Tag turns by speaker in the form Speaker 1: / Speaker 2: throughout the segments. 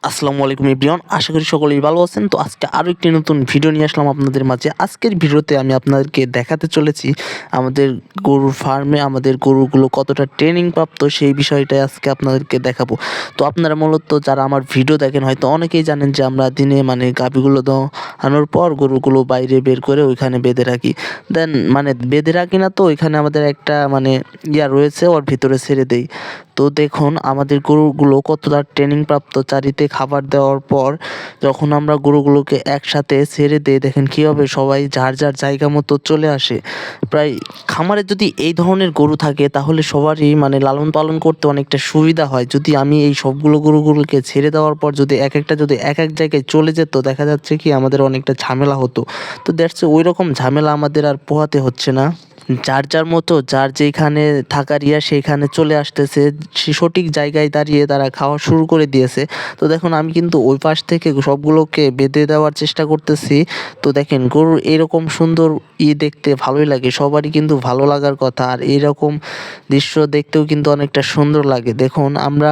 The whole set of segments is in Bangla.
Speaker 1: আসসালামু আলাইকুম এভরিওয়ান, আশা করি সকলেই ভালো আছেন। তো আজকে আরও একটি নতুন ভিডিও নিয়ে আসলাম আপনাদের মাঝে। আজকের ভিডিওতে আমি আপনাদেরকে দেখাতে চলেছি আমাদের গরুর ফার্মে আমাদের গরুগুলো কতটা ট্রেনিং প্রাপ্ত সেই বিষয়টাই আজকে আপনাদেরকে দেখাবো। তো আপনারা মূলত যারা আমার ভিডিও দেখেন হয়তো অনেকেই জানেন যে আমরা দিনে গাভীগুলো দোয়ানোর পর গরুগুলো বাইরে বের করে ওইখানে বেঁধে রাখি। দেন বেঁধে রাখি না, তো ওইখানে আমাদের একটা রয়েছে, ওর ভিতরে ছেড়ে দেই। তো দেখুন আমাদের গরুগুলো কতটা ট্রেনিং প্রাপ্ত। চারিতে খাবার দেওয়ার পর যখন আমরা গরুগুলোকে একসাথে ছেড়ে দিই, দেখেন কীভাবে সবাই যার যার জায়গা মতো চলে আসে। প্রায় খামারে যদি এই ধরনের গরু থাকে তাহলে সবারই লালন পালন করতে অনেকটা সুবিধা হয়। যদি আমি এই সবগুলো গরুগুলোকে ছেড়ে দেওয়ার পর যদি এক একটা যদি এক এক জায়গায় চলে যেত, দেখা যাচ্ছে কি আমাদের অনেকটা ঝামেলা হতো। তো দ্যাটস ওই রকম ঝামেলা আমাদের আর পোহাতে হচ্ছে না। যার যার মতো যার যেখানে থাকার সেইখানে চলে আসতেছে, সে সঠিক জায়গায় দাঁড়িয়ে তারা খাওয়া শুরু করে দিয়েছে। তো দেখুন আমি কিন্তু ওই পাশ থেকে সবগুলোকে বেঁধে দেওয়ার চেষ্টা করতেছি। তো দেখেন গরুর এরকম সুন্দর দেখতে ভালোই লাগে, সবারই কিন্তু ভালো লাগার কথা। আর এইরকম দৃশ্য দেখতেও কিন্তু অনেকটা সুন্দর লাগে। দেখুন আমরা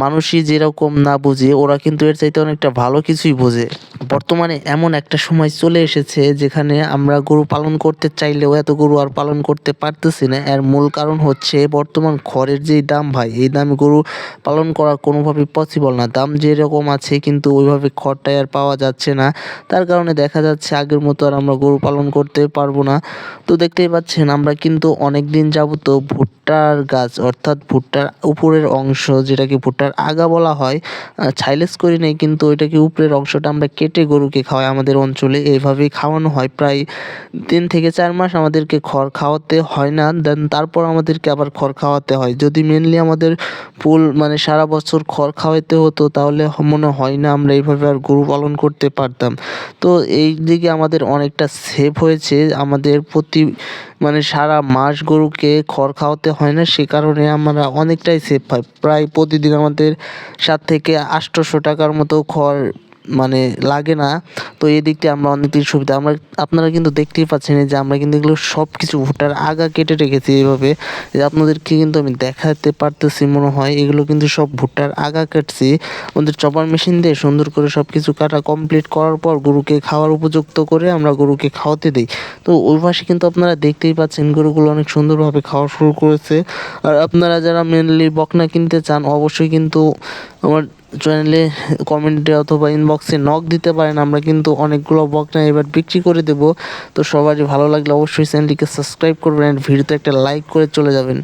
Speaker 1: মানুষই যেরকম না বুঝি, ওরা কিন্তু এর চাইতে অনেকটা ভালো কিছুই বোঝে। বর্তমানে এমন একটা সময় চলে এসেছে যেখানে আমরা গরু পালন করতে চাইলেও এত গরু আর পালন করতে পারতেছি না। এর মূল কারণ হচ্ছে বর্তমান খড়ের যেই দাম ভাই, এই দামে গরু পালন করা কোনোভাবেই পসিবল না। দাম যেরকম আছে কিন্তু ওইভাবে খড়টাই আর পাওয়া যাচ্ছে না। তার কারণে দেখা যাচ্ছে আগের মতো আর আমরা গরু পালন করতে পারবো না। তো দেখতেই পাচ্ছেন আমরা কিন্তু অনেক দিন যাবত ভুট্টার গাছ, অর্থাৎ ভুট্টার উপরের অংশ যেটাকে ভুট্টার আগা বলা হয়, ছাইলেজ করি নেই, কিন্তু ওইটাকে উপরের অংশটা আমরা কেটে গরুকে খাওয়াই। আমাদের অঞ্চলে এইভাবেই খাওয়ানো হয়। প্রায় 3 থেকে 4 মাস আমাদেরকে খড় খাওয়াতে হয় না, দেন তারপর আমাদেরকে আবার খড় খাওয়াতে হয়। যদি মেনলি আমাদের ফুল সারা বছর খড় খাওয়াইতে হতো তাহলে মনে হয় না আমরা এইভাবে আর গরু পালন করতে পারতাম। তো এই দিকে আমাদের অনেকটা সেভ হয়েছে। আমাদের প্রতি সারা মাস গরুকে খড় খাওয়াতে হয় না, সে কারণে আমরা অনেকটাই সেভ পাই। প্রায় প্রতিদিন আমাদের 7 থেকে 800 টাকার মতো খড় লাগে না। তো এই দিকটি আমরা অনেকটাই সুবিধা। আপনারা কিন্তু দেখতেই পাচ্ছেন যে আমরা কিন্তু এগুলো সব কিছু ভুট্টার আগা কেটে রেখেছি এইভাবে, যে আপনাদেরকে কিন্তু আমি দেখাতে পারতেছি মনে হয়। এগুলো কিন্তু সব ভুট্টার আগা কাটছি আমাদের চপার মেশিন দিয়ে, সুন্দর করে সব কিছু কাটা কমপ্লিট করার পর গরুকে খাওয়ার উপযুক্ত করে আমরা গরুকে খাওয়াতে দিই। তো ওই পাশে কিন্তু আপনারা দেখতেই পাচ্ছেন গরুগুলো অনেক সুন্দরভাবে খাওয়া শুরু করেছে। আর আপনারা যারা মেনলি বকনা কিনতে চান অবশ্যই কিন্তু আমার চ্যানেলে কমেন্টে অথবা ইনবক্সে নক দিতে পারেন। আমরা কিন্তু অনেকগুলো বকনা এবার বিক্রি করে দেব। তো সবারই ভালো লাগলে অবশ্যই চ্যানেলটিকে সাবস্ক্রাইব করবেন, ভিডিওতে একটা লাইক করে চলে যাবেন।